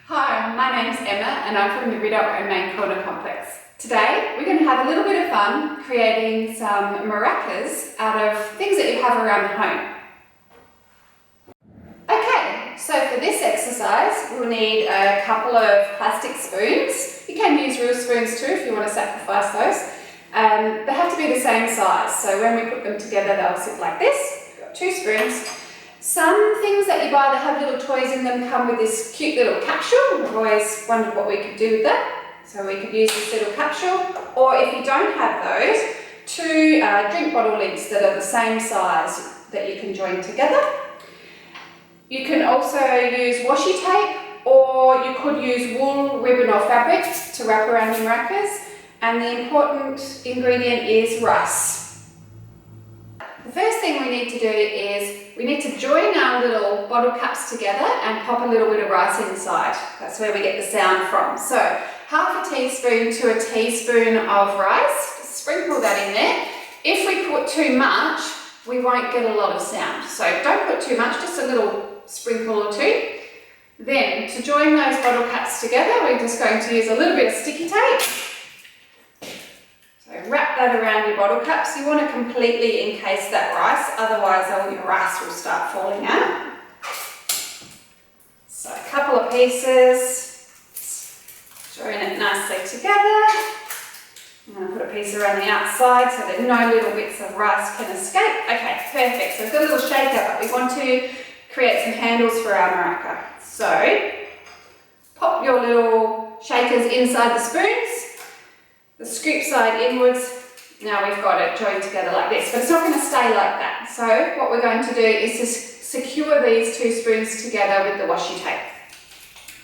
Hi, my name's Emma and I'm from the Ridoc and Main Corner Complex. Today we're going to have a little bit of fun creating some maracas out of things that you have around the home. Okay, so for this exercise we'll need a couple of plastic spoons. You can use real spoons too if you want to sacrifice those. They have to be the same size, so when we put them together they'll sit like this. We've got 2 spoons. Some things that you buy that have little toys in them come with this cute little capsule. I've always wondered what we could do with that. So we could use this little capsule, or if you don't have those, 2 drink bottle lids that are the same size that you can join together. You can also use washi tape, or you could use wool, ribbon or fabric to wrap around your maracas. And the important ingredient is rice. The first thing we need to do is we need to join our little bottle caps together and pop a little bit of rice inside. That's where we get the sound from. So half a teaspoon to a teaspoon of rice, just sprinkle that in there. If we put too much, we won't get a lot of sound. So don't put too much, just a little sprinkle or 2. Then to join those bottle caps together, we're just going to use a little bit of sticky tape. Wrap that around your bottle caps. You want to completely encase that rice, otherwise all your rice will start falling out. So a couple of pieces, join it nicely together. I'm going to put a piece around the outside so that no little bits of rice can escape. Okay, perfect. So we've got a little shaker, but we want to create some handles for our maraca. So pop your little shakers inside the spoons. The scoop side inwards. Now we've got it joined together like this, but it's not going to stay like that. So what we're going to do is to secure these 2 spoons together with the washi tape.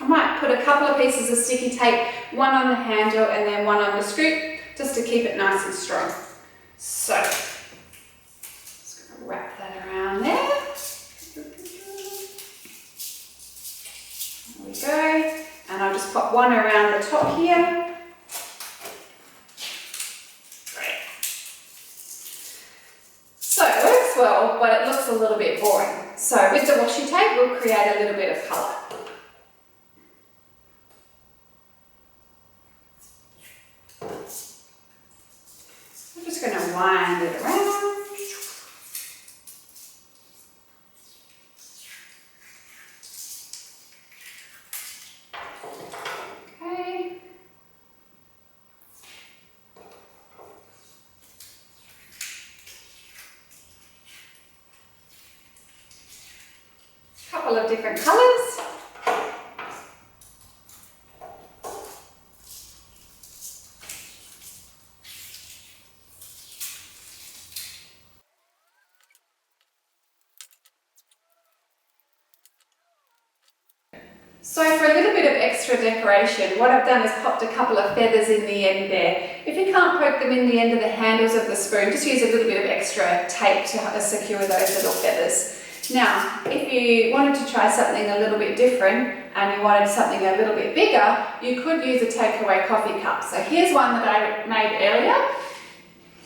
I might put a couple of pieces of sticky tape, one on the handle and then one on the scoop, just to keep it nice and strong. So, just going to wrap that around there. There we go. And I'll just pop one around the top here. Well, but it looks a little bit boring. So with the washi tape, we'll create a little bit of colour. I'm just going to wind it around. Okay. Couple of different colours. So for a little bit of extra decoration, what I've done is popped a couple of feathers in the end there. If you can't poke them in the end of the handles of the spoon, just use a little bit of extra tape to secure those little feathers. Now, if you wanted to try something a little bit different and you wanted something a little bit bigger, you could use a takeaway coffee cup. So here's one that I made earlier.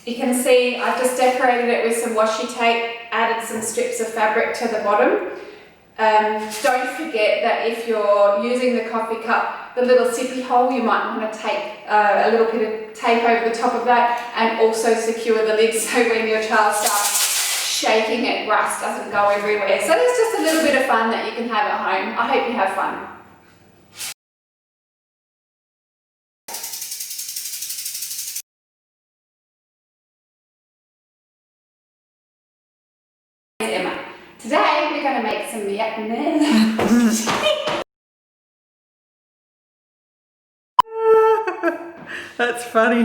You can see I've just decorated it with some washi tape, added some strips of fabric to the bottom. Don't forget that if you're using the coffee cup, the little sippy hole, you might want to take a little bit of tape over the top of that and also secure the lid so when your child starts shaking it, rice doesn't go everywhere. So there's just a little bit of fun that you can have at home. I hope you have fun. Emma. Today we're going to make some That's funny.